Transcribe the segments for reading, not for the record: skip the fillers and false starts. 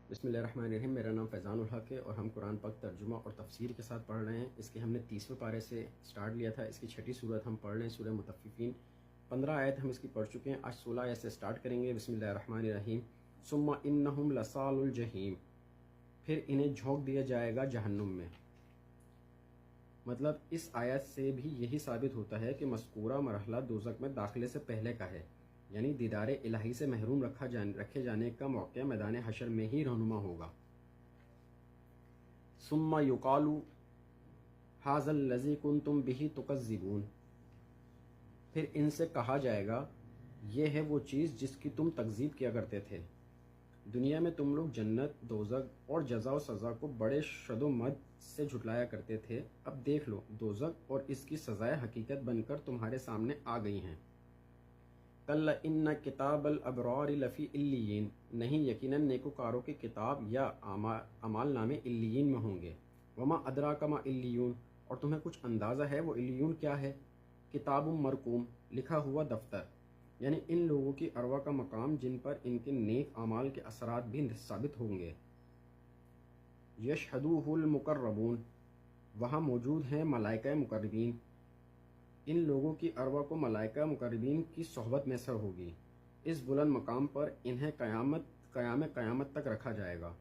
بسم اللہ الرحمن الرحیم۔ میرا نام فیضان الحق ہے اور ہم قرآن پاک ترجمہ اور تفسیر کے ساتھ پڑھ رہے ہیں۔ اس کے ہم نے 30ویں پارے سے سٹارٹ لیا تھا۔ اس کی 6ٹھی صورت ہم پڑھ رہے ہیں، سورہ مطففین۔ 15 آیت ہم اس کی پڑھ چکے ہیں، آج 16 آیت سے سٹارٹ کریں گے۔ بسم اللہ الرحمن الرحیم۔ ثم انہم لصال الجحیم، پھر انہیں جھونک دیا جائے گا جہنم میں۔ مطلب اس آیت سے بھی یہی ثابت ہوتا ہے کہ مذکورہ مرحلہ دوزخ میں داخلے سے پہلے کا ہے، یعنی دیدار الہی سے محروم رکھے جانے کا موقع میدان حشر میں ہی رہنما ہوگا۔ ثم یقال ھذا الذی کنتم بہ تکذبون، پھر ان سے کہا جائے گا یہ ہے وہ چیز جس کی تم تکذیب کیا کرتے تھے۔ دنیا میں تم لوگ جنت، دوزخ اور جزا و سزا کو بڑے شد و مد سے جھٹلایا کرتے تھے، اب دیکھ لو دوزخ اور اس کی سزائے حقیقت بن کر تمہارے سامنے آ گئی ہیں۔ کل ان کتاب الابرار لفی علیین، نہیں یقیناً نیکوکاروں کی کتاب یا اعمال نامے علیین میں ہوں گے۔ وما ادراک ما علیون، اور تمہیں کچھ اندازہ ہے وہ علیون کیا ہے؟ کتاب مرقوم، لکھا ہوا دفتر، یعنی ان لوگوں کی ارواح کا مقام جن پر ان کے نیک اعمال کے اثرات بھی ثابت ہوں گے۔ یشہدوہ المقربون، وہاں موجود ہیں ملائکہ مقربین، ان لوگوں کی ارواح کو ملائکہ مقربین کی صحبت میسر ہوگی۔ اس بلند مقام پر انہیں قیامت تک رکھا جائے گا۔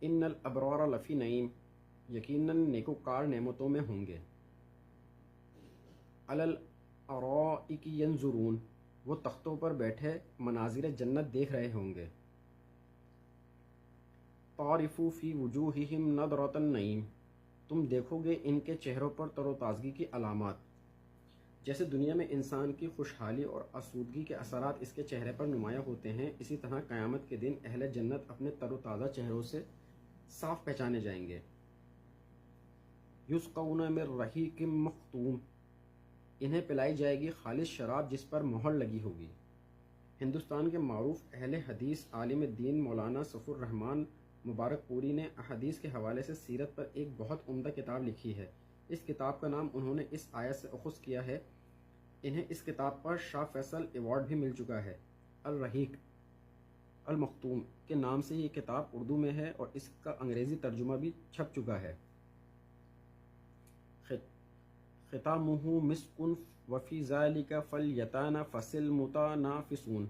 ان الابرار لفی نعیم، یقیناً نیکوکار نعمتوں میں ہوں گے۔ علی الارائک ینظرون، وہ تختوں پر بیٹھے مناظر جنت دیکھ رہے ہوں گے۔ تعرف فی وجوہہم نضرۃ النعیم، تم دیکھو گے ان کے چہروں پر تر و تازگی کی علامات۔ جیسے دنیا میں انسان کی خوشحالی اور آسودگی کے اثرات اس کے چہرے پر نمایاں ہوتے ہیں، اسی طرح قیامت کے دن اہل جنت اپنے تر و تازہ چہروں سے صاف پہچانے جائیں گے۔ یسقون من رحیق مختوم، انہیں پلائی جائے گی خالص شراب جس پر مہر لگی ہوگی۔ ہندوستان کے معروف اہل حدیث عالم دین مولانا صفی الرحمن مبارک پوری نے احادیث کے حوالے سے سیرت پر ایک بہت عمدہ کتاب لکھی ہے۔ اس کتاب کا نام انہوں نے اس آیت سے اخذ کیا ہے۔ انہیں اس کتاب پر شاہ فیصل ایوارڈ بھی مل چکا ہے۔ الرحیق المختوم کے نام سے یہ کتاب اردو میں ہے اور اس کا انگریزی ترجمہ بھی چھپ چکا ہے۔ ختامہ مسک وفی ذلک فلیتنافس المتنافسون،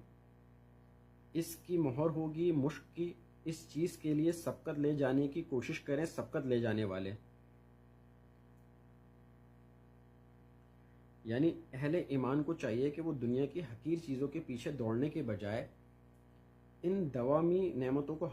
اس کی مہر ہوگی مشک کی، اس چیز کے لیے سبقت لے جانے کی کوشش کریں سبقت لے جانے والے۔ یعنی اہل ایمان کو چاہیے کہ وہ دنیا کی حقیر چیزوں کے پیچھے دوڑنے کے بجائے ان دوامی نعمتوں کو